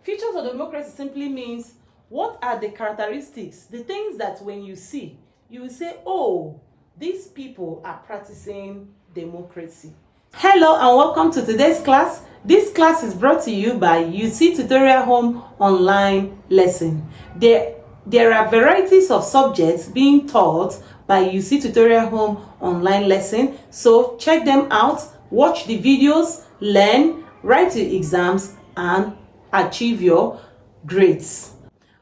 Features of democracy simply means what are the characteristics, the things that when you see, you will say, oh, these people are practicing democracy. Hello and welcome to today's class. This class is brought to you by UC Tutorial Home Online Lesson. There are varieties of subjects being taught by UC Tutorial Home Online Lesson, so check them out, watch the videos, learn, write your exams, and achieve your grades.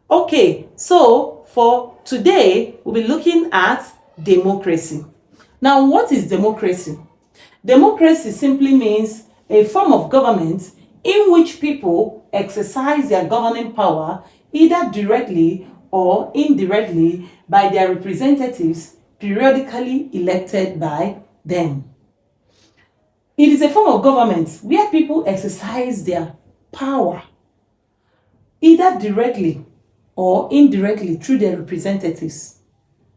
Okay, so for today, we'll be looking at democracy. Now, what is democracy? Democracy simply means a form of government in which people exercise their governing power either directly or indirectly by their representatives periodically elected by them. It is a form of government where people exercise their power either directly or indirectly through their representatives.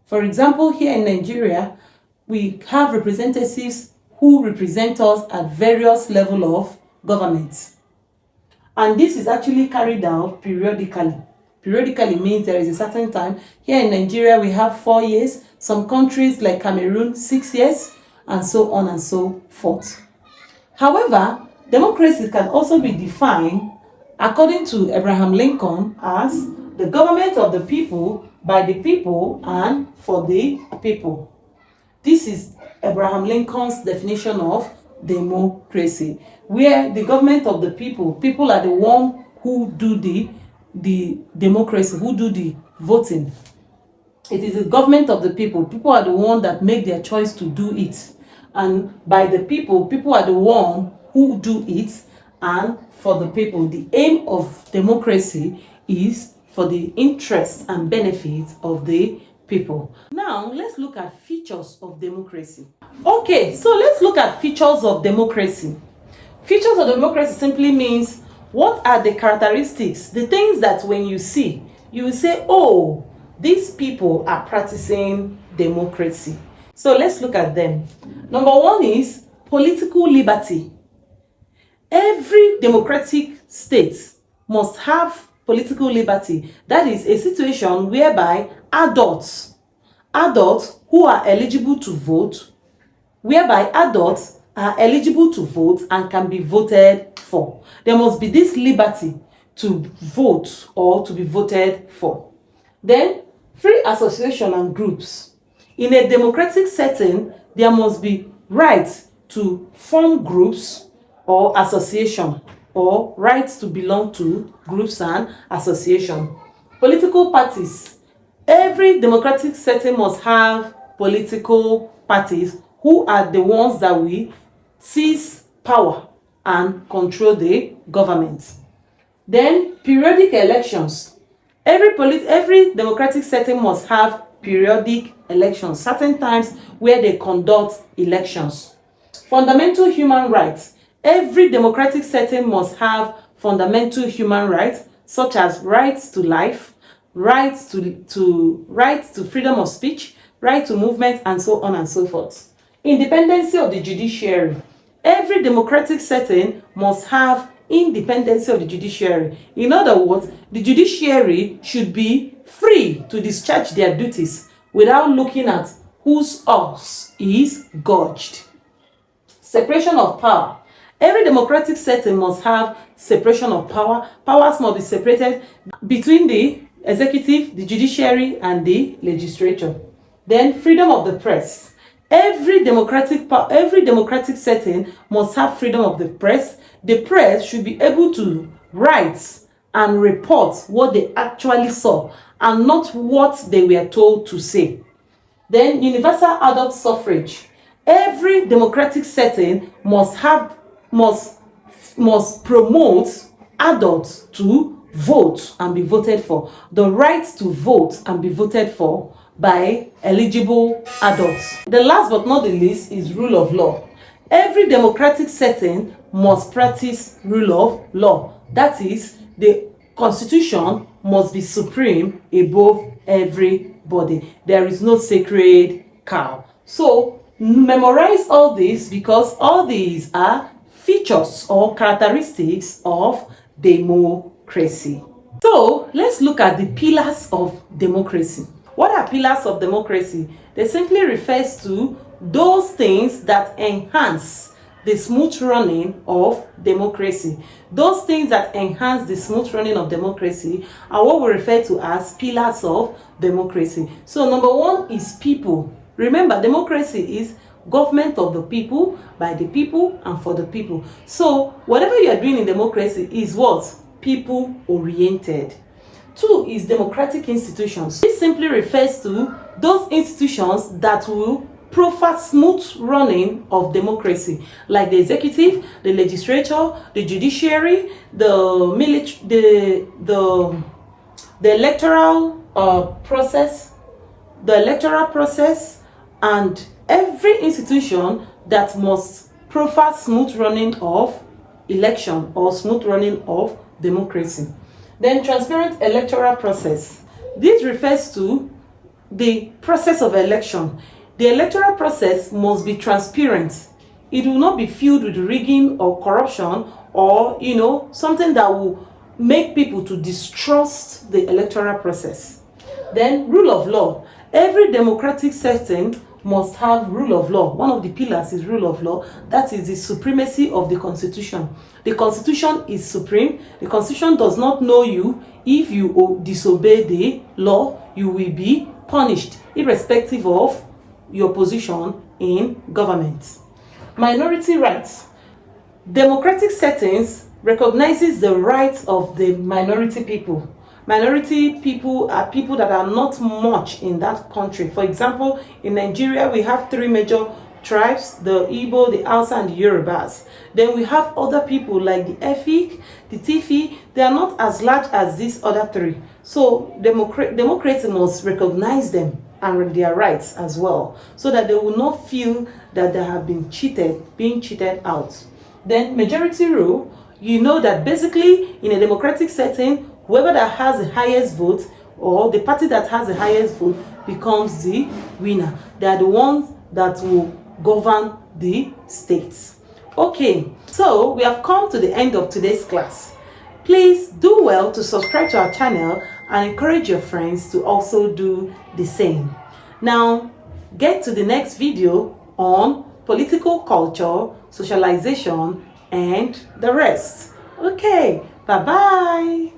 For example, here in Nigeria, we have representatives who represent us at various levels of government. And this is actually carried out periodically. Periodically means there is a certain time. Here in Nigeria, we have 4 years. Some countries like Cameroon, 6 years, and so on and so forth. However, democracy can also be defined, according to Abraham Lincoln, as the government of the people, by the people, and for the people. This is Abraham Lincoln's definition of democracy, where the government of the people are the one who do the democracy, who do the voting. It is the government of the people are the one that make their choice to do it. And by the people are the one who do it, and for the people. The aim of democracy is for the interests and benefits of the people. Now, let's look at features of democracy. Okay, so let's look at features of democracy. Features of democracy simply means what are the characteristics, the things that when you see, you will say, oh, these people are practicing democracy. So let's look at them. Number one is political liberty. Every democratic state must have political liberty. That is a situation whereby adults who are eligible to vote, and can be voted for. There must be this liberty to vote or to be voted for. Then, free association and groups. In a democratic setting, there must be rights to form groups or association, or rights to belong to groups and association. Political parties. Every democratic setting must have political parties who are the ones that will seize power and control the government. Then periodic elections. Every democratic setting must have periodic elections, certain times where they conduct elections. Fundamental human rights. Every democratic setting must have fundamental human rights, such as rights to life, rights to freedom of speech, right to movement, and so on and so forth. Independence of the judiciary. Every democratic setting must have independence of the judiciary. In other words, the judiciary should be free to discharge their duties without looking at whose ox is gouged. Separation of power. Every democratic setting must have separation of power. Powers must be separated between the executive, the judiciary, and the legislature. Then freedom of the press. Every democratic setting must have freedom of the press. The press should be able to write and report what they actually saw and not what they were told to say. Then universal adult suffrage. Every democratic setting must promote adults to vote and be voted for. The right to vote and be voted for by eligible adults. The last but not the least is rule of law. Every democratic setting must practice rule of law. That is, the constitution must be supreme above everybody. There is no sacred cow. So memorize all this, because all these are features or characteristics of democracy. democracy. So let's look at the pillars of democracy. What are pillars of democracy? They simply refers to those things that enhance the smooth running of democracy. Those things that enhance the smooth running of democracy are what we refer to as pillars of democracy. So number one is people. Remember, democracy is government of the people, by the people, and for the people. So whatever you are doing in democracy is what? People oriented. Two is democratic institutions. This simply refers to those institutions that will proffer smooth running of democracy, like the executive, the legislature, the judiciary, the military, the electoral process, and every institution that must proffer smooth running of election or smooth running of democracy. Then transparent electoral process. This refers to the process of election. The electoral process must be transparent. It will not be filled with rigging or corruption or something that will make people to distrust the electoral process. Then rule of law. Every democratic setting must have rule of law. One of the pillars is rule of law. That is the supremacy of the Constitution. The Constitution is supreme. The Constitution does not know you. If you disobey the law, you will be punished, irrespective of your position in government. Minority rights. Democratic settings recognizes the rights of the minority people. Minority people are people that are not much in that country. For example, in Nigeria, we have three major tribes: the Igbo, the Hausa, and the Yorubas. Then we have other people like the Efik, the Tifi. They are not as large as these other three. So democracy must recognize them and their rights as well, so that they will not feel that they have been being cheated out. Then majority rule. You know that basically in a democratic setting, whoever that has the highest vote or the party that has the highest vote becomes the winner. They are the ones that will govern the states. Okay, so we have come to the end of today's class. Please do well to subscribe to our channel and encourage your friends to also do the same. Now, get to the next video on political culture, socialization, and the rest. Okay, bye-bye.